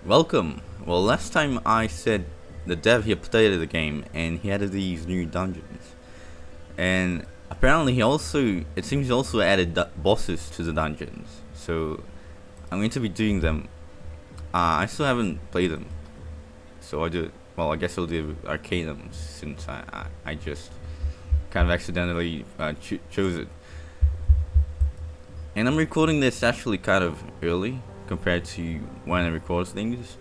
Welcome. Well, last time I said the dev he updated the game and he added these new dungeons, and apparently it seems he also added bosses to the dungeons. So I'm going to be doing them. I still haven't played them, so I do. Well, I guess I'll do Arcanum since I just kind of accidentally chose it. And I'm recording this actually kind of early compared to when I record things,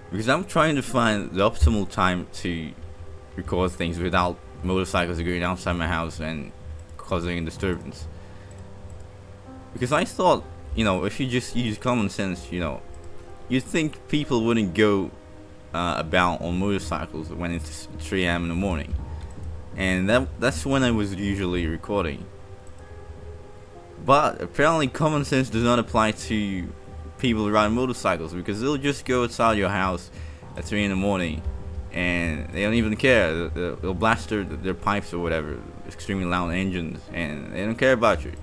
because I'm trying to find the optimal time to record things without motorcycles going outside my house and causing a disturbance. Because I thought, if you just use common sense, you'd think people wouldn't go about on motorcycles when it's 3 a.m. in the morning, and that's when I was usually recording. But apparently common sense does not apply to people who ride motorcycles, because they'll just go outside your house at 3 in the morning and they don't even care. They'll blast their pipes or whatever, extremely loud engines, and they don't care about you.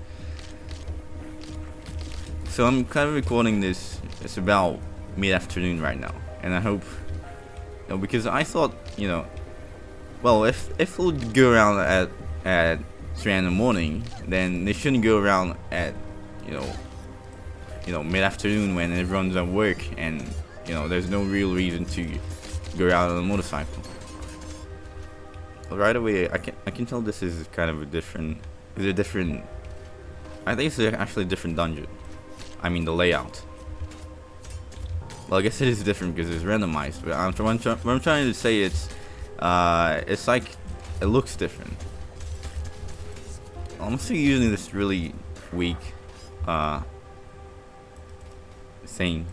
So I'm kind of recording this. It's about mid-afternoon right now, and I hope, because I thought, well, if we'll go around at 3 in the morning, then they shouldn't go around at mid-afternoon when everyone's at work and there's no real reason to go out on a motorcycle. Well, right away I can tell this is kind of a different. I think it's actually a different dungeon. I mean the layout. Well, I guess it is different because it's randomized, but what I'm trying to say, it's like it looks different. I'm still using this really weak thing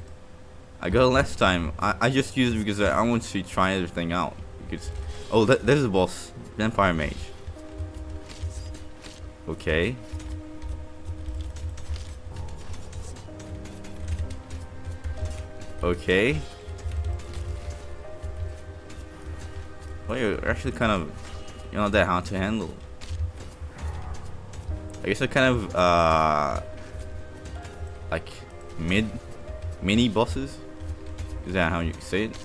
I got last time. I just used it because I want to try everything out. Because there's a boss, Vampire Mage. Okay. Okay. Well, you're actually kind of not that hard to handle. I guess I kind of like mini bosses. Is that how you say it?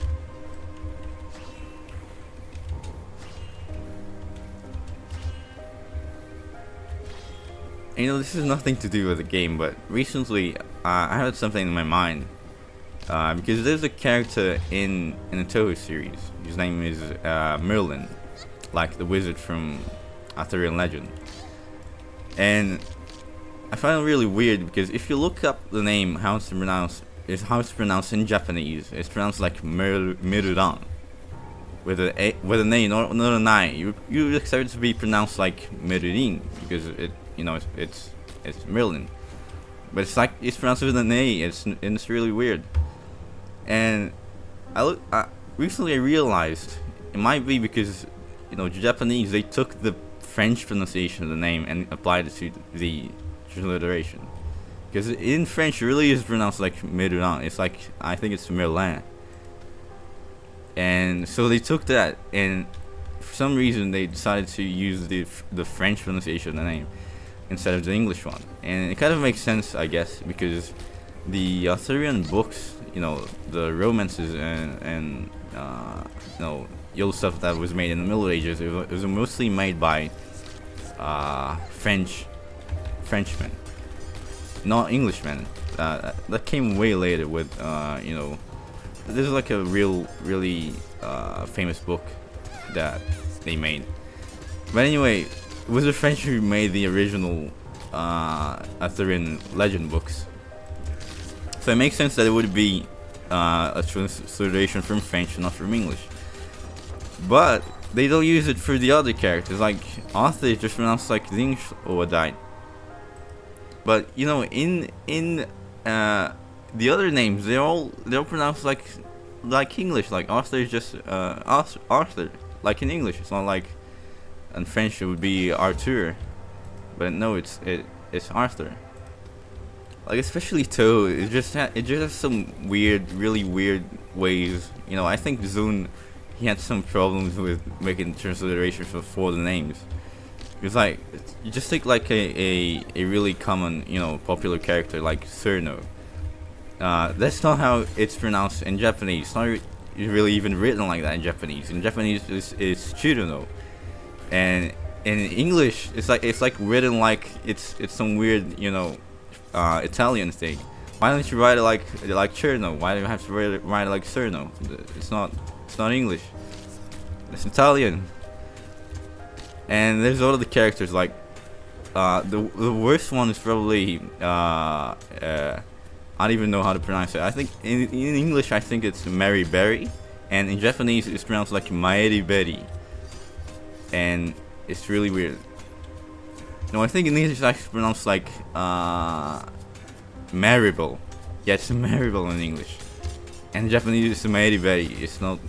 This is nothing to do with the game, but recently I had something in my mind, because there's a character in the Toho series. His name is Merlin, like the wizard from Arthurian legend. And I find it really weird because if you look up the name, how it's pronounced in Japanese. It's pronounced like Merudan, with an A, not an I. You expect it to be pronounced like Merurin because it's Merlin, but it's pronounced with an A. It's really weird. And recently I realized it might be because Japanese, they took the French pronunciation of the name and applied it to the transliteration. Because in French, it really is pronounced like Merulan. It's like, I think it's Merlin. And so they took that, and for some reason they decided to use the French pronunciation of the name instead of the English one. And it kind of makes sense, I guess, because the Arthurian books, the romances and the old stuff that was made in the Middle Ages, it was mostly made by Frenchmen. Not Englishmen. That came way later with, there's like a really famous book that they made. But anyway, it was the French who made the original Arthurian legend books. So it makes sense that it would be a transliteration from French, not from English. But they don't use it for the other characters. Like Arthur is just pronounced like the English Odite. But in the other names, they're all pronounced like English. Like Arthur is just Arthur, like in English. It's not like in French it would be Arthur, but no, it's Arthur. Like especially Toho, it just has some really weird ways. I think Zune, he had some problems with making transliterations for the names. It's like, you just take like a really common, popular character like Cerno. That's not how it's pronounced in Japanese. It's not really even written like that in Japanese. In Japanese, it's Churuno, and in English, it's like written like it's some weird, Italian thing. Why don't you write it like Cherno? Why do you have to write it like Cerno? It's not English. It's Italian. And there's all of the characters like the worst one is probably I don't even know how to pronounce it. I think in English I think it's Mary Berry, and in Japanese it's pronounced like Maeri Berry, and it's really weird. No, I think in English it's actually pronounced like Maribel. Yeah, it's Maribel in English, and in Japanese it's Maeri Berry. It's not.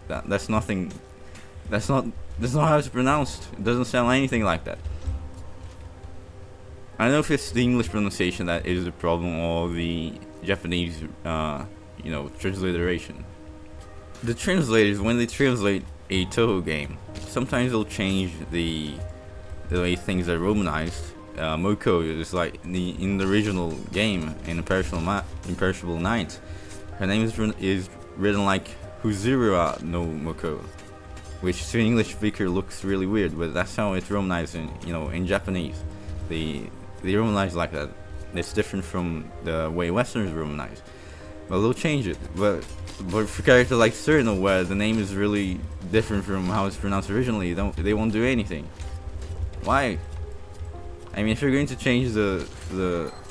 That's nothing. That's not how it's pronounced. It doesn't sound anything like that. I don't know if it's the English pronunciation that is the problem or the Japanese, transliteration. The translators, when they translate a Toho game, sometimes they'll change the way things are romanized. Moko is like in the original game in Imperishable Night. Her name is written like Huzura no Moko, which to an English speaker looks really weird, but that's how it's romanized in Japanese. They romanize like that. It's different from the way Westerners romanize. But they'll change it. But for characters like Cyrano, where the name is really different from how it's pronounced originally, they won't do anything. Why? I mean, if you're going to change the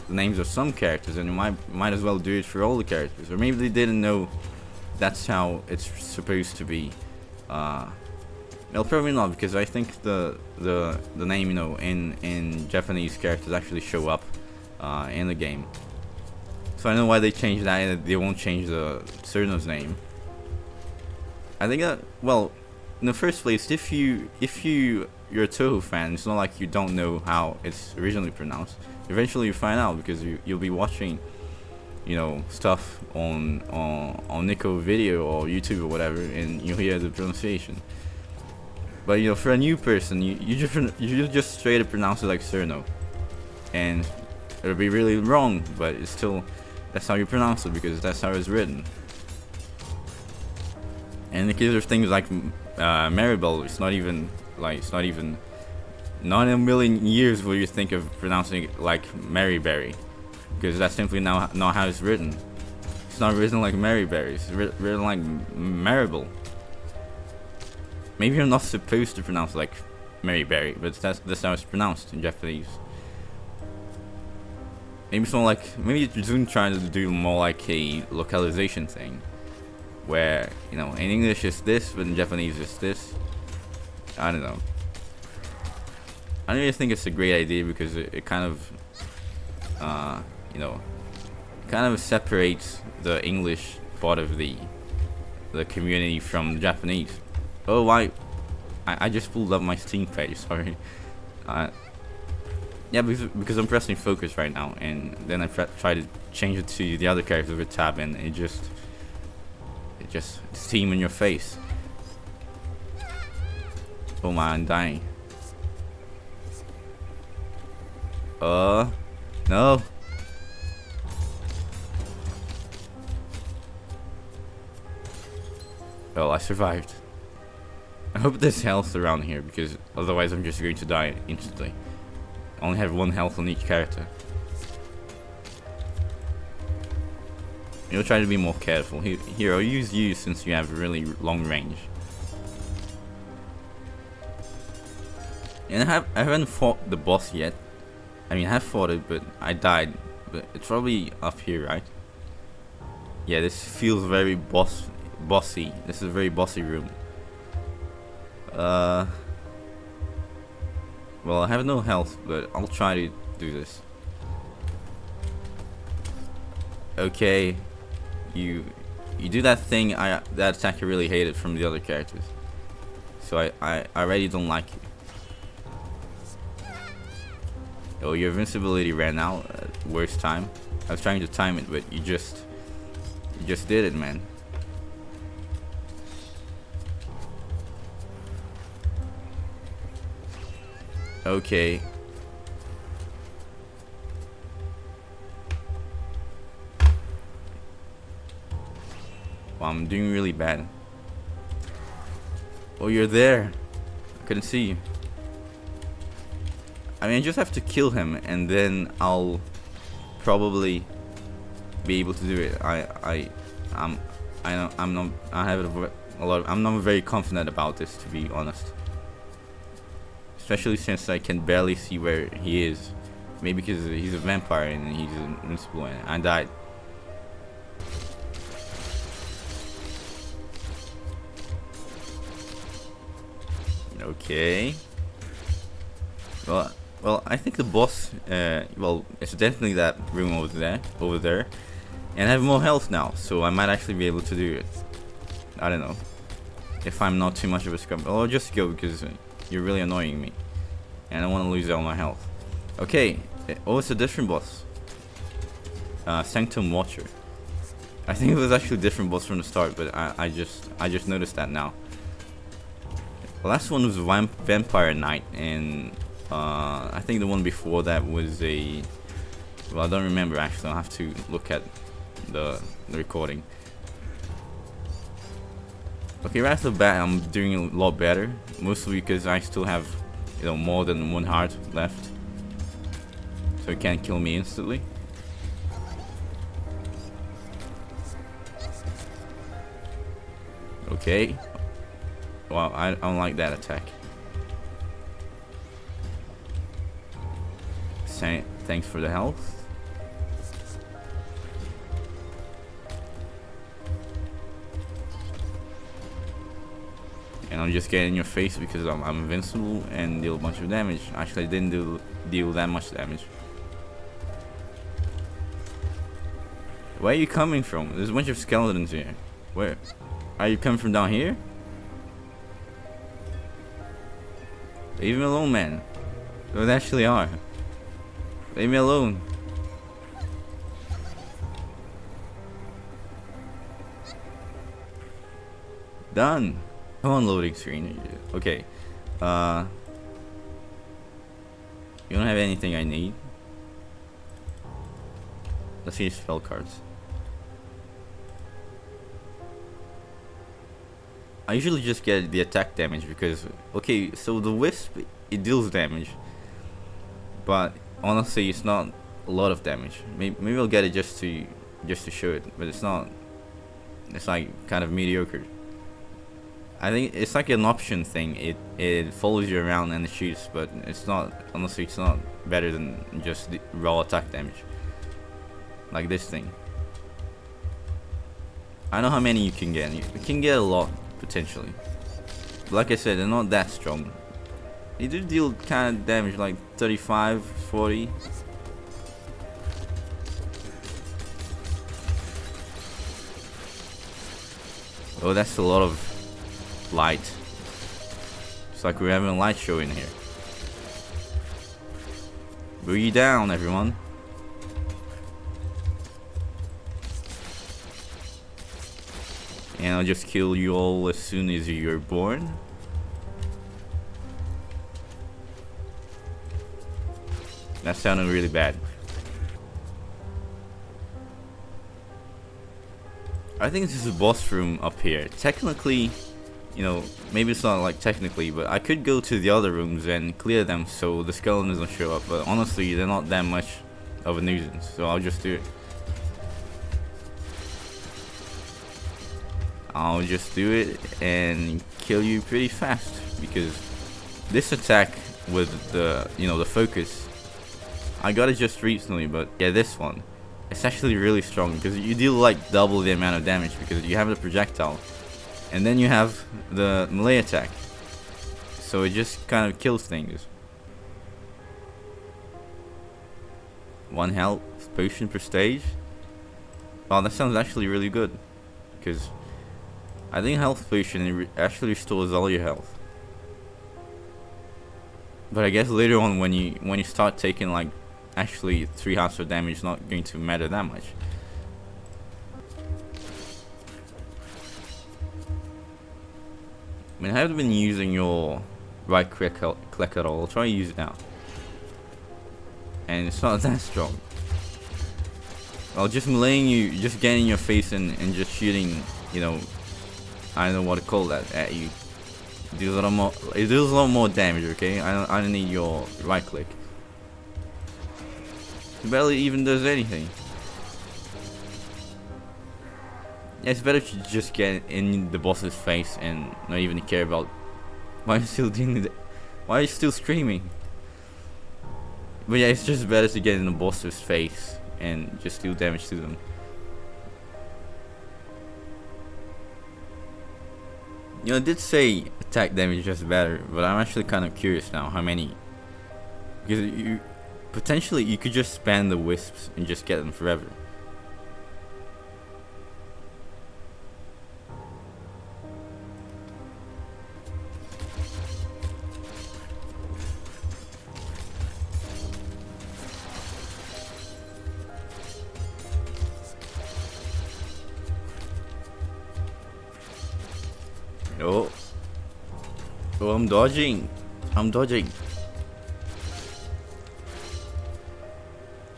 names of some characters, then you might as well do it for all the characters. Or maybe they didn't know that's how it's supposed to be. Well, probably not, because I think the name, in Japanese characters actually show up in the game. So I know why they changed that, and they won't change the Cyrano's name. I think well, in the first place, if you're a Toho fan, it's not like you don't know how it's originally pronounced. Eventually you find out, because you'll be watching, stuff on Nico video or YouTube or whatever, and you'll hear the pronunciation. But for a new person, you just straight up pronounce it like Cerno, and it'll be really wrong, but it's still, that's how you pronounce it, because that's how it's written. And in the case of things like Maribel, not in a million years will you think of pronouncing it like Mary Berry, because that's simply not how it's written. It's not written like Mary Berry. It's written like Maribel. Maybe you're not supposed to pronounce it like Mary Berry, but that's how it's pronounced in Japanese. Maybe maybe Jun trying to do more like a localization thing, where in English it's this, but in Japanese it's this. I don't know. I don't really think it's a great idea, because it kind of, separates the English part of the community from the Japanese. Oh, I just pulled up my Steam page. Sorry. Yeah, because I'm pressing focus right now, and then I try to change it to the other character with tab, and it just Steam in your face. Oh my, I'm dying. No. Well, I survived. I hope there's health around here, because otherwise I'm just going to die instantly. I only have 1 health on each character. You'll try to be more careful. Here, I'll use you since you have really long range. And I haven't fought the boss yet. I mean, I have fought it, but I died. But it's probably up here, right? Yeah, this feels very bossy. This is a very bossy room. Well, I have no health, but I'll try to do this. Okay, you do that thing that attacker really hated from the other characters. So I really don't like it. Oh, your invincibility ran out at worst time. I was trying to time it, but you just did it, man. Okay. Well, I'm doing really bad. Oh, you're there. I couldn't see you. I mean, I just have to kill him, and then I'll probably be able to do it. I'm not. I have a lot. I'm not very confident about this, to be honest. Especially since I can barely see where he is. Maybe because he's a vampire and he's invincible, and I died. Okay. Well, I think the boss. Well, it's definitely that room over there, and I have more health now, so I might actually be able to do it. I don't know if I'm not too much of a scum. I'll just go because you're really annoying me, and I want to lose all my health. Okay. Oh, it's a different boss. Sanctum Watcher. I think it was actually a different boss from the start, but I just noticed that now. The last one was Vampire Knight, and I think the one before that was a. Well, I don't remember actually. I'll have to look at the recording. Okay, right off the bat, I'm doing a lot better, mostly because I still have, more than one heart left, so it can't kill me instantly. Okay. Well, I don't like that attack. Thanks for the health. And I'll just get in your face because I'm invincible and deal a bunch of damage. Actually, I didn't deal that much damage. Where are you coming from? There's a bunch of skeletons here. Where? Are you coming from down here? Leave me alone, man. They actually are. Leave me alone. Done. Come on, loading screen. Okay. You don't have anything I need. Let's see spell cards. I usually just get the attack damage because, okay, so the wisp, it deals damage, but honestly it's not a lot of damage. Maybe I'll get it just to show it, but it's not. It's like kind of mediocre. I think it's like an option thing. It follows you around and it shoots, but it's not. Honestly, it's not better than just the raw attack damage. Like this thing. I know how many you can get. You can get a lot. Potentially. But like I said, they're not that strong. They do deal kind of damage, like 35, 40. Oh, that's a lot of light. It's like we're having a light show in here. Boogie down, everyone. And I'll just kill you all as soon as you're born. That sounded really bad. I think this is a boss room up here. Technically, maybe it's not like technically, but I could go to the other rooms and clear them so the skeletons don't show up. But honestly, they're not that much of a nuisance, so I'll just do it. I'll just do it and kill you pretty fast because this attack with the the focus, I got it just recently, but yeah, this one, it's actually really strong because you deal like double the amount of damage because you have the projectile and then you have the melee attack, so it just kind of kills things. 1 health potion per stage. Wow, that sounds actually really good because I think health potion actually restores all your health. But I guess later on when you start taking like actually 3 hearts of damage, it's not going to matter that much. I mean, I haven't been using your right click at all. I'll try to use it now. And it's not that strong. I'll just meleeing you, just getting in your face and just shooting you know, I don't know what to call that at you. It deals a lot more. It deals a lot more damage. Okay, I don't need your right click. It barely even does anything. Yeah, it's better to just get in the boss's face and not even care about why are you still doing it. Why are you still screaming? But yeah, it's just better to get in the boss's face and just deal damage to them. You know, it did say attack damage is just better, but I'm actually kind of curious now how many. Because you potentially you could just spam the wisps and just get them forever. Oh. Oh, I'm dodging. I'm dodging.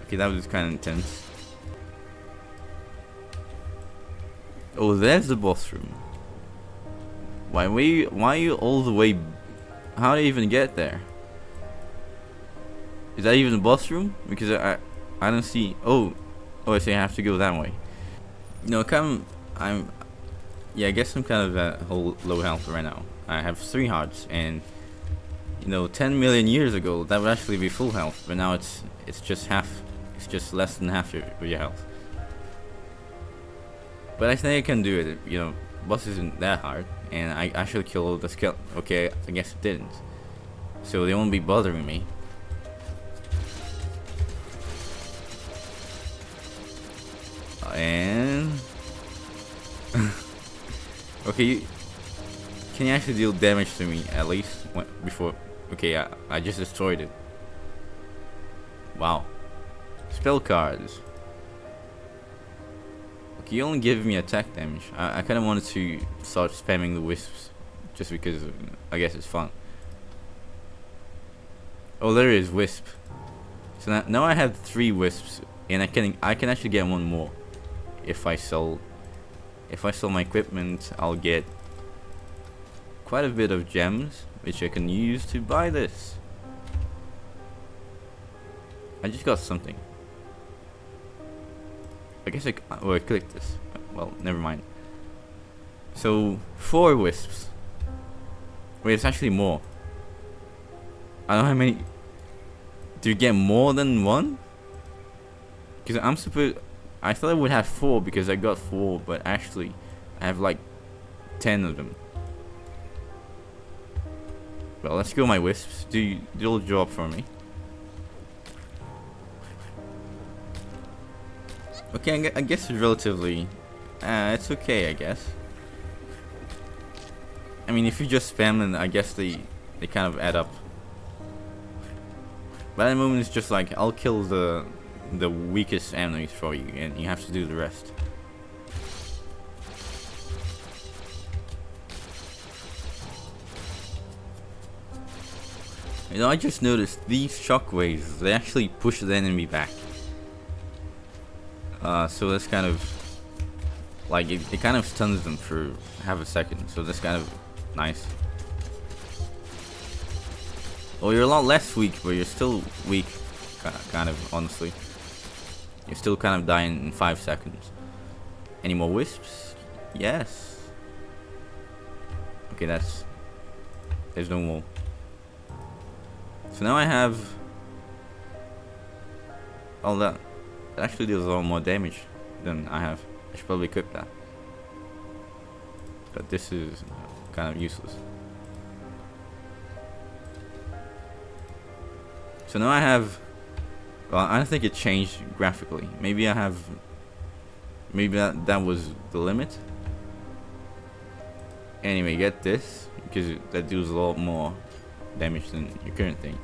Okay, that was kind of intense. Oh, there's the boss room. Why are you all the way? How do you even get there? Is that even the boss room? Because I don't see. Oh, I see. I have to go that way. No, yeah, I guess I'm kind of at whole low health right now. I have 3 hearts, and you know, 10 million years ago that would actually be full health, but now it's just half. It's just less than half your health. But I think I can do it. You know, boss isn't that hard, and I actually killed the skeleton. Okay, I guess it didn't. So they won't be bothering me. And okay, can you actually deal damage to me at least before? Okay, I just destroyed it. Wow. Spell cards. Okay, you only give me attack damage. I kind of wanted to start spamming the wisps, just because I guess it's fun. Oh, there is wisp. So now I have 3 wisps, and I can actually get 1 more if I sell. If I sell my equipment, I'll get quite a bit of gems, which I can use to buy this. I just got something. I guess I clicked this. Well, never mind. So 4 wisps. Wait, it's actually more. I don't know how many. Do you get more than 1? Because I thought I would have 4 because I got 4, but actually I have like 10 of them. Well, let's go my wisps. Do a job for me. Okay, I guess it's relatively. It's okay, I guess. I mean, if you just spam them, I guess they kind of add up. But at the moment, it's just like I'll kill the weakest enemies for you, and you have to do the rest. You know, I just noticed these shockwaves, they actually push the enemy back. So that's kind of like it kind of stuns them for half a second. So that's kind of nice. Well, you're a lot less weak, but you're still weak, kind of, honestly. You're still kind of dying in 5 seconds. Any more wisps? Yes. Okay, there's no more. So now I have. Oh, that actually deals a lot more damage than I have. I should probably equip that. But this is kind of useless. So now I have. Well, I don't think it changed graphically. Maybe I have. Maybe that was the limit. Anyway, get this because that deals a lot more damage than your current thing.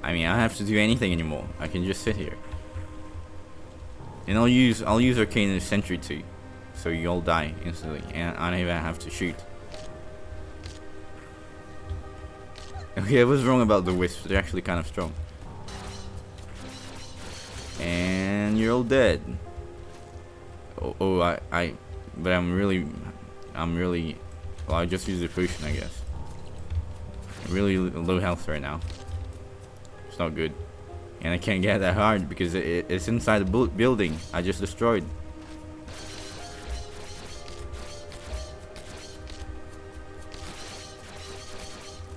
I mean, I don't have to do anything anymore. I can just sit here. And I'll use Arcane Sentry too, so you all die instantly, and I don't even have to shoot. Okay, I was wrong about the wisps. They're actually kind of strong. And you're all dead. But I'm really, well, I just used the potion, I guess. Really low health right now. It's not good. And I can't get that hard because it's inside the building I just destroyed.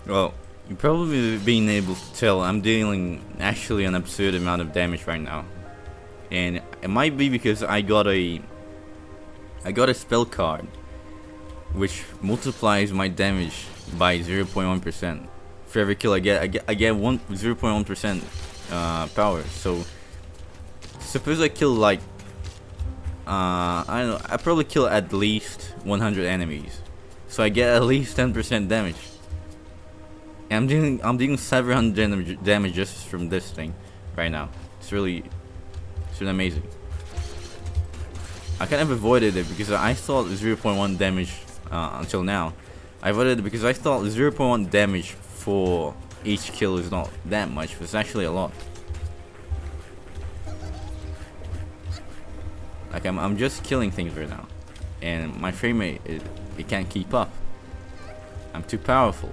Well, you've probably been able to tell I'm dealing actually an absurd amount of damage right now. And it might be because I got a spell card which multiplies my damage by 0.1%. For every kill I get 0.1% power. So suppose I kill like I don't know, I probably kill at least 100 enemies. So I get at least 10% damage. And I'm doing 700 damage just from this thing right now. It's really amazing. I kind of avoided it because I thought 0.1 damage until now. I avoided it because I thought 0.1 damage for each kill is not that much, but it's actually a lot. Like I'm just killing things right now, and my frame rate it can't keep up. I'm too powerful.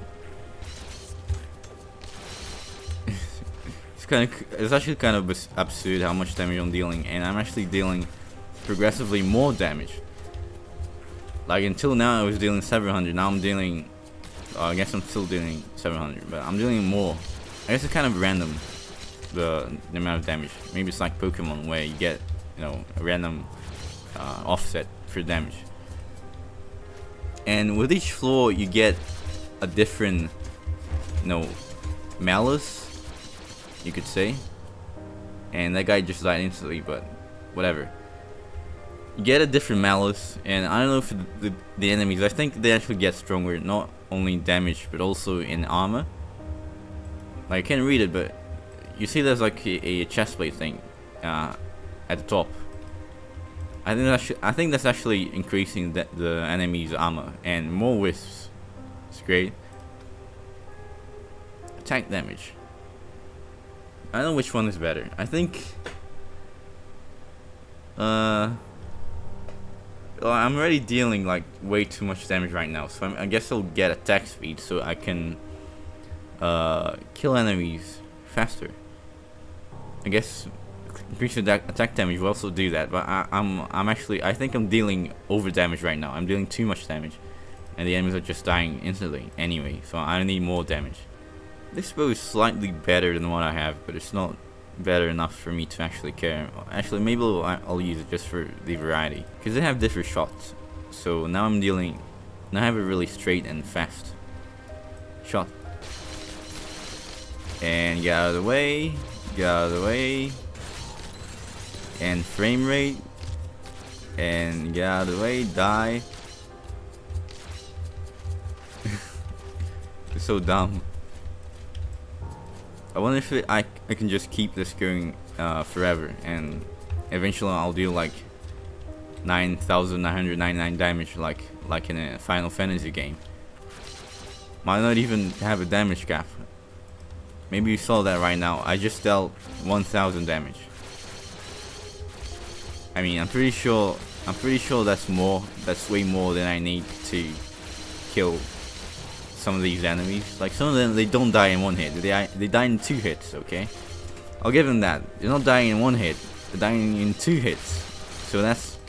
It's actually kind of absurd how much damage I'm dealing, and I'm actually dealing progressively more damage. Like until now I was dealing 700, now I'm dealing, I guess I'm still dealing 700, but I'm dealing more. I guess it's kind of random, the amount of damage. Maybe it's like Pokemon where you get, you know, a random offset for damage. And with each floor you get a different, you know, malice, you could say. And that guy just died instantly, but whatever. You get a different malice, and I don't know if the enemies, I think they actually get stronger, not only in damage but also in armor. Like, I can't read it, but you see there's like a chestplate thing at the top. I think that's actually increasing the enemy's armor, and more wisps. It's great. Attack damage. I don't know which one is better. I think well, I'm already dealing like way too much damage right now, so I guess I'll get attack speed so I can kill enemies faster. I guess increasing attack damage will also do that, but I think I'm dealing over damage right now. I'm dealing too much damage, and the enemies are just dying instantly anyway, so I need more damage. This bow is slightly better than what I have, but it's not better enough for me to actually care. Actually, maybe I'll use it just for the variety, because they have different shots. So now I have a really straight and fast shot. And get out of the way, and frame rate, and get out of the way, die. It's so dumb. I wonder if I can just keep this going forever, and eventually I'll do like 9,999 damage like in a Final Fantasy game. Might not even have a damage cap. Maybe you saw that right now. I just dealt 1,000 damage. I mean, I'm pretty sure that's more. That's way more than I need to kill some of these enemies. Like, some of them, they don't die in one hit. They die in 2 hits. Okay, I'll give them that. They're not dying in 1 hit. They're dying in 2 hits. So that's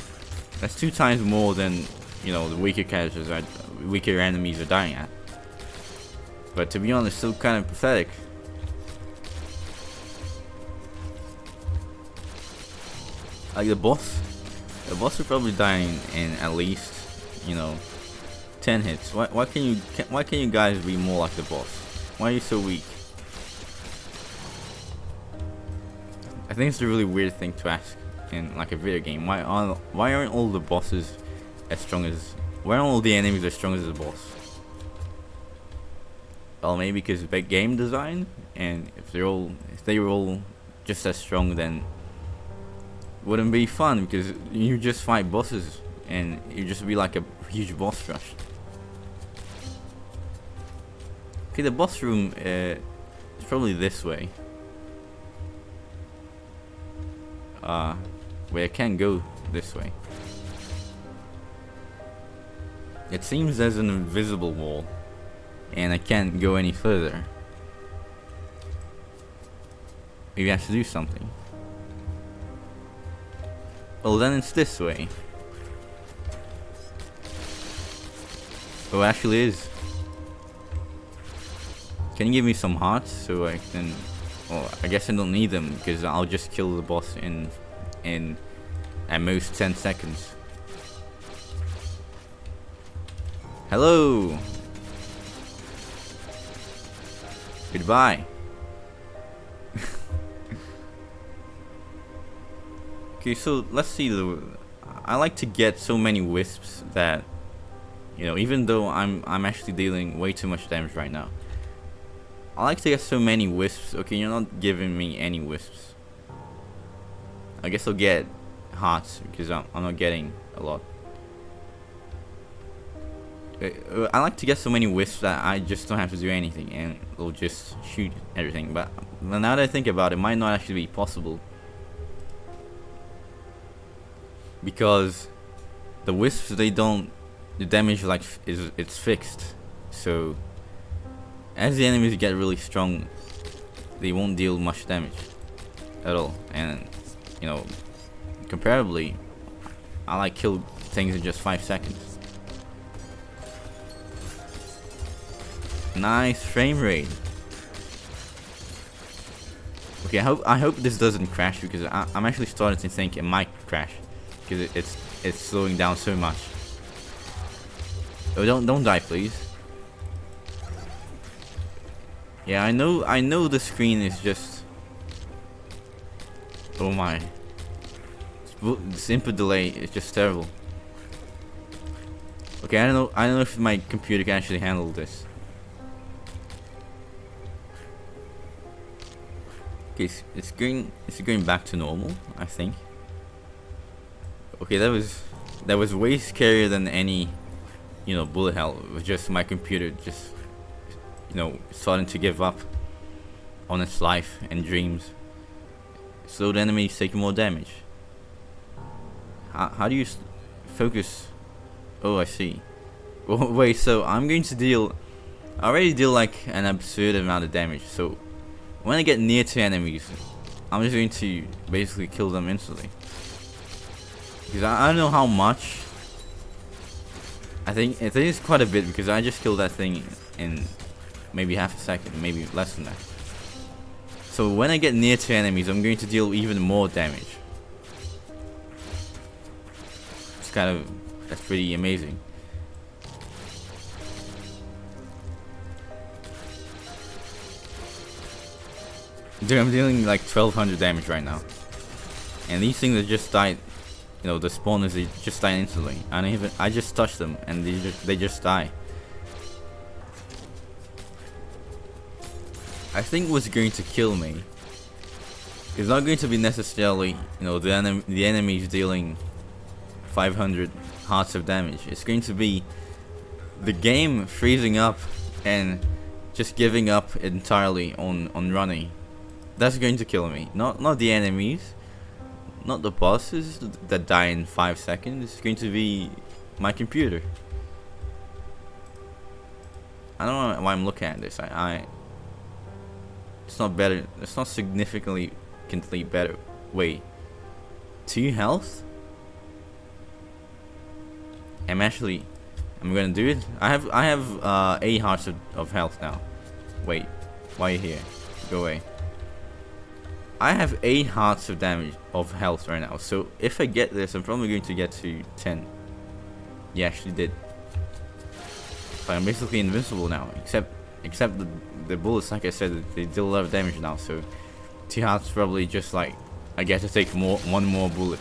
2 times more than, you know, the weaker enemies are dying at. But to be honest, still kind of pathetic. Like the boss will probably die in at least, you know, 10 hits. Why can't you guys be more like the boss? Why are you so weak? I think it's a really weird thing to ask in like a video game. Why aren't all the bosses as strong as? Why aren't all the enemies as strong as the boss? Well, maybe because of big game design, and if they were all just as strong, then it wouldn't be fun, because you just fight bosses and you just be like a huge boss rush. Okay, the boss room is probably this way. Wait, I can't go this way. It seems there's an invisible wall, and I can't go any further. Maybe I have to do something. Well, then it's this way. Oh, it actually is. Can you give me some hearts so I can... Well, I guess I don't need them because I'll just kill the boss in at most 10 seconds. Hello! Goodbye. Okay, so let's see. I like to get so many wisps that, you know, even though I'm actually dealing way too much damage right now, I like to get so many wisps. Okay, you're not giving me any wisps. I guess I'll get hearts because I'm not getting a lot. I like to get so many wisps that I just don't have to do anything and it'll just shoot everything. But now that I think about it, it might not actually be possible. Because the wisps, they don't... The damage like it's fixed. So as the enemies get really strong, they won't deal much damage at all. And you know, comparably, I like kill things in just 5 seconds. Nice frame rate. Okay, I hope this doesn't crash because I'm actually starting to think it might crash because it's slowing down so much. Oh, don't die, please. Yeah, I know the screen is just... Oh my. This input delay is just terrible. Okay, I don't know if my computer can actually handle this. Okay, it's going back to normal, I think. Okay, that was way scarier than any, you know, bullet hell. It was just my computer just, you know, starting to give up on its life and dreams. So the enemies taking more damage. How do you focus? Oh, I see. Oh, wait, so I'm going to deal... I already deal like an absurd amount of damage, so when I get near to enemies, I'm just going to basically kill them instantly. Because I don't know how much. I think it's quite a bit because I just killed that thing in maybe half a second, maybe less than that. So when I get near to enemies, I'm going to deal even more damage. It's that's pretty amazing. Dude, I'm dealing like 1200 damage right now. And these things that just died, you know, the spawners, they just die instantly. I just touched them and they just die. I think what's going to kill me is not going to be necessarily, you know, the enemies dealing 500 hearts of damage. It's going to be the game freezing up and just giving up entirely on running. That's going to kill me. Not the enemies, not the bosses that die in 5 seconds. It's going to be my computer. I don't know why I'm looking at this. It's not better. It's not significantly better. Wait, 2 health? I'm gonna do it. I have 8 hearts of health now. Wait, why are you here? Go away. I have 8 hearts of damage of health right now. So if I get this, I'm probably going to get to 10. Yeah, actually did. But I'm basically invincible now, except the bullets, like I said, they deal a lot of damage now. So 2 hearts probably just like I get to take one more bullet.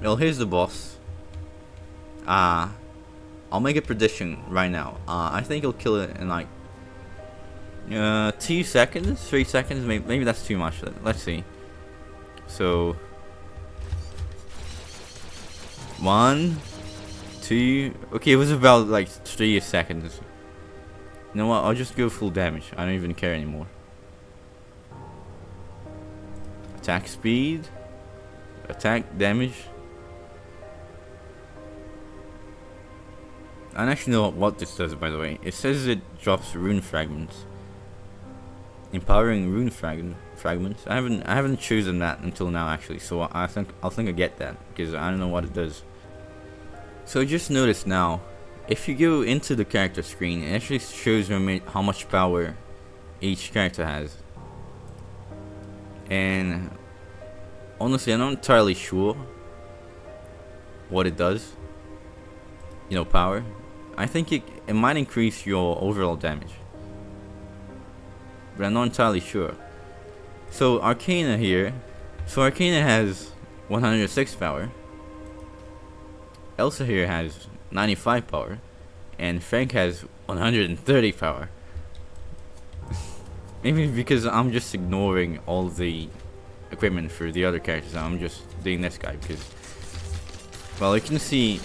Well, here's the boss. I'll make a prediction right now. I think he'll kill it in like 2 seconds, 3 seconds. Maybe that's too much. Let's see. So 1, 2. Okay, it was about like 3 seconds. You know what? I'll just go full damage. I don't even care anymore. Attack speed, attack damage. I don't actually know what this does, by the way. It says it drops rune fragments. Empowering rune fragments. I haven't chosen that until now, actually. So I think I get that because I don't know what it does. So just notice now, if you go into the character screen, it actually shows you how much power each character has. And honestly, I'm not entirely sure what it does. You know, power. I think it might increase your overall damage, but I'm not entirely sure. So Arcana here, Arcana has 106 power. Elsa here has 95 power, and Frank has 130 power. Maybe because I'm just ignoring all the equipment for the other characters. I'm just doing this guy because, well, you can see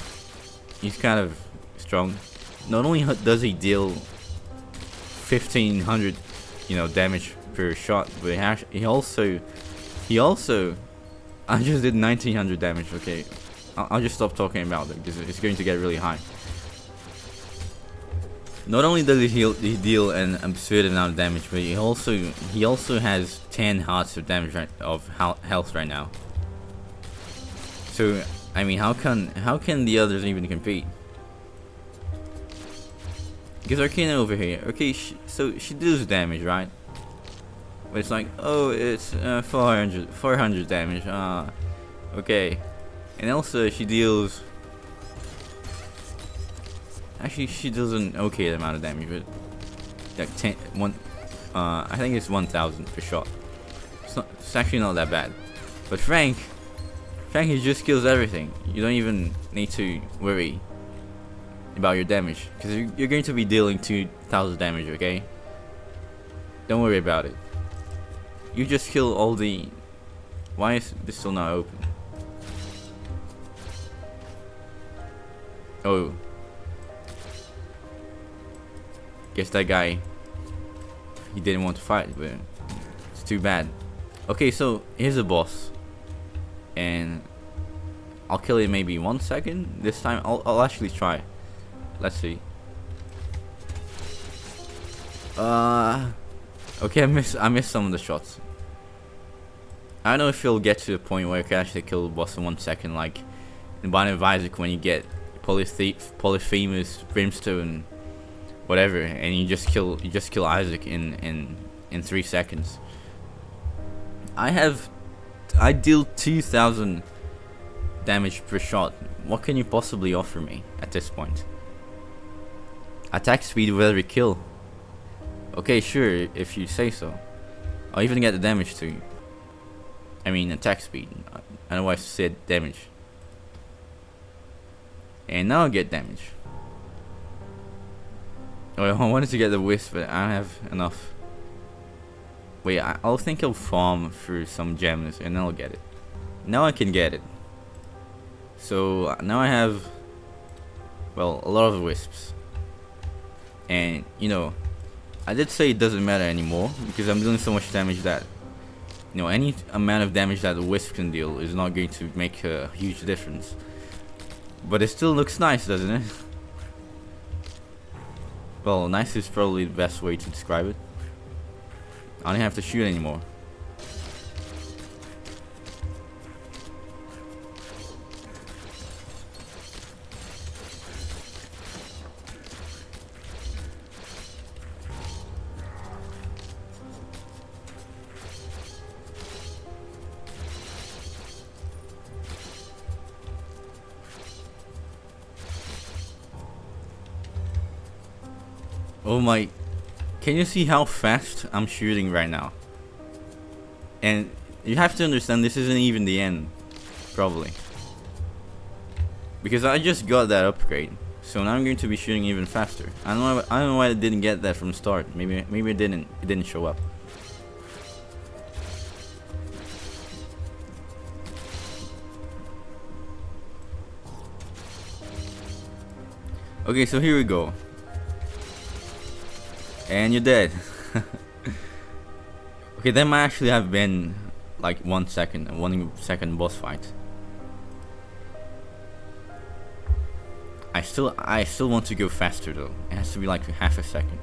he's kind of strong. Not only does he deal 1500, damage per shot, but he also, I just did 1900 damage. Okay, I'll just stop talking about it because it's going to get really high. Not only does he deal an absurd amount of damage, but he also has 10 hearts of damage of health right now. So I mean, how can the others even compete? Because Arcana over here, okay, so she deals damage, right? But it's like, oh, it's 400 damage. Okay. And also she deals. Actually, she does an okay amount of damage, but like I think it's 1000 per shot. It's actually not that bad. But Frank, he just kills everything. You don't even need to worry about your damage, because you're going to be dealing 2000 damage, okay? Don't worry about it. You just kill all the... Why is this still not open? Oh. Guess that guy, he didn't want to fight, but it's too bad. Okay, so here's a boss. And I'll kill it maybe 1 second. This time I'll actually try. Let's see. Okay, I missed some of the shots. I don't know if you'll get to the point where you can actually kill the boss in 1 second, like in Binding of Isaac when you get Polyphemus, Brimstone, whatever, and you just kill Isaac in 3 seconds. I deal 2000 damage per shot. What can you possibly offer me at this point? Attack speed with every kill. Okay, sure, if you say so. I'll even get the damage too. I mean, attack speed. I know I said damage. And now I get damage. Oh, I wanted to get the wisp, but I don't have enough. Wait, I'll think I'll farm for some gems and then I'll get it. Now I can get it. So now I have, well, a lot of wisps. And I did say it doesn't matter anymore because I'm doing so much damage that any amount of damage that the wisp can deal is not going to make a huge difference. But it still looks nice, doesn't it? Well, nice is probably the best way to describe it. I don't have to shoot anymore. Oh my, can you see how fast I'm shooting right now? And you have to understand this isn't even the end, probably. Because I just got that upgrade, so now I'm going to be shooting even faster. I don't know why I didn't get that from the start. Maybe it didn't show up. Okay, so here we go. And you're dead. Okay, that might actually have been like 1 second boss fight. I still want to go faster though. It has to be like half a second.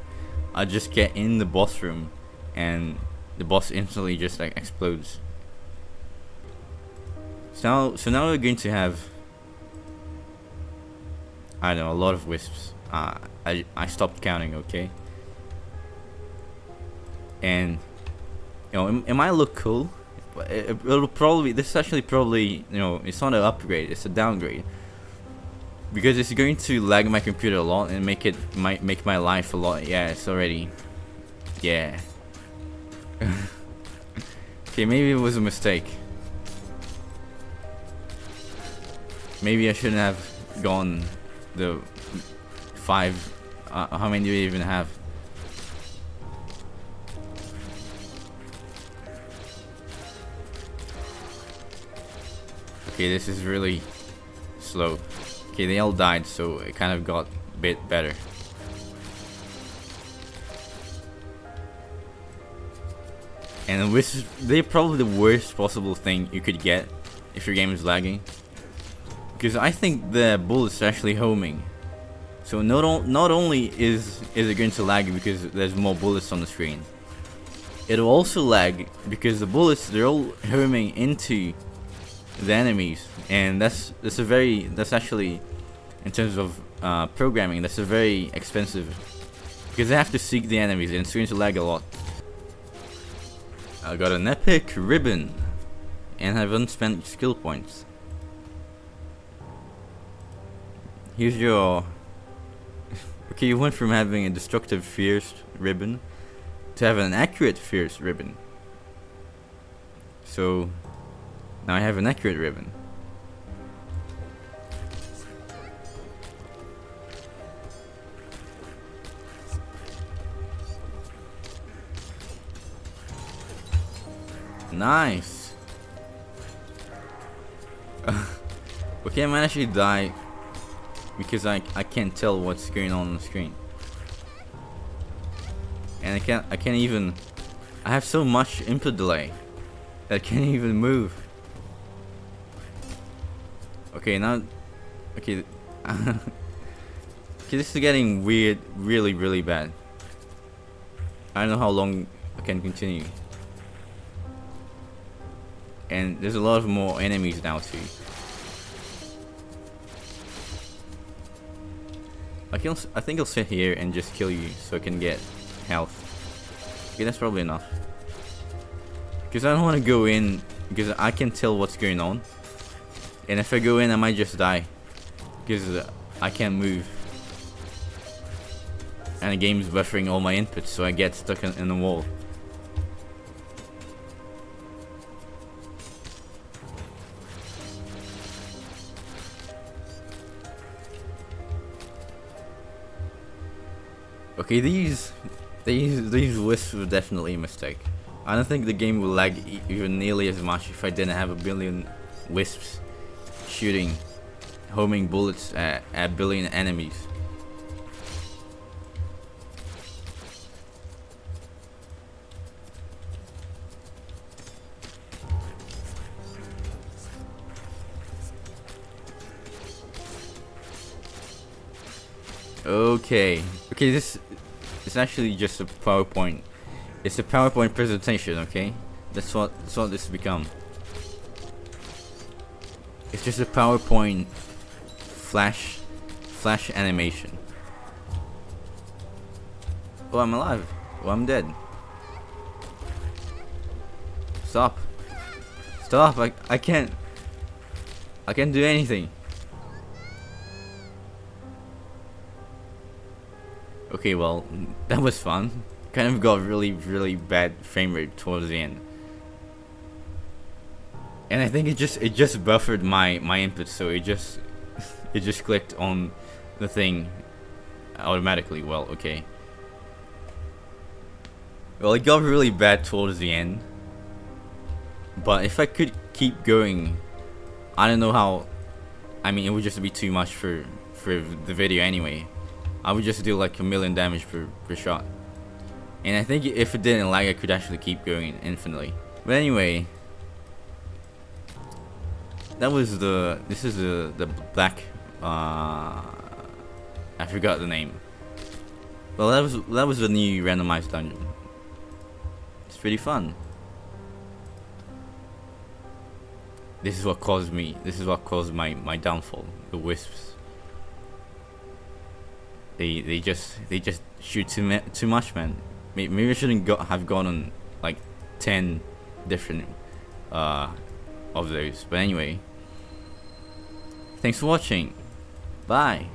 I just get in the boss room, and the boss instantly just like explodes. So now we're going to have, I don't know, a lot of wisps. I stopped counting, okay? And you know, it might look cool, but it'll probably, this is actually probably, you know, it's not an upgrade, it's a downgrade, because it's going to lag my computer a lot and might make my life a lot. Yeah, it's already, yeah. Okay, maybe it was a mistake. Maybe I shouldn't have gone the 5. How many do we even have? Okay, this is really slow. Okay, they all died, so it kind of got a bit better. And they're probably the worst possible thing you could get if your game is lagging, because I think the bullets are actually homing. So not only is it going to lag because there's more bullets on the screen, it'll also lag because the bullets, they're all homing into the enemies, and that's actually, in terms of programming, that's a very expensive, because they have to seek the enemies and it's going to lag a lot. I got an epic ribbon and have unspent skill points. Here's your okay, you went from having a destructive fierce ribbon to have an accurate fierce ribbon. So now I have an accurate ribbon. Nice. Okay, I might actually die because I can't tell what's going on the screen, and I can't even, I have so much input delay that I can't even move. Okay, now, okay, okay, this is getting weird, really bad. I don't know how long I can continue, and there's a lot of more enemies now too. I think I'll sit here and just kill you so I can get health. Okay, that's probably enough. Because I don't want to go in, because I can tell what's going on. And if I go in, I might just die. Because I can't move. And the game's buffering all my inputs, so I get stuck in the wall. Okay, these wisps were definitely a mistake. I don't think the game will lag even nearly as much if I didn't have a billion wisps shooting homing bullets at a billion enemies. Okay, this is actually just a PowerPoint. It's a PowerPoint presentation, okay? That's what this become. It's just a PowerPoint flash animation. Oh, I'm alive. Oh, I'm dead. Stop. I can't do anything. Okay, well, that was fun. Kind of got really bad frame rate towards the end, and I think it just buffered my input, so it just clicked on the thing automatically. Well, okay. Well, it got really bad towards the end, but if I could keep going, I don't know how. I mean, it would just be too much for the video anyway. I would just do like 1,000,000 damage per shot. And I think if it didn't lag, I could actually keep going infinitely. But anyway, this is the black I forgot the name. Well, that was the new randomized dungeon. It's pretty fun. This is what caused me. This is what caused my downfall. The wisps. They just shoot too much, man. Maybe I shouldn't have gone on like 10 different of those. But anyway, thanks for watching. Bye.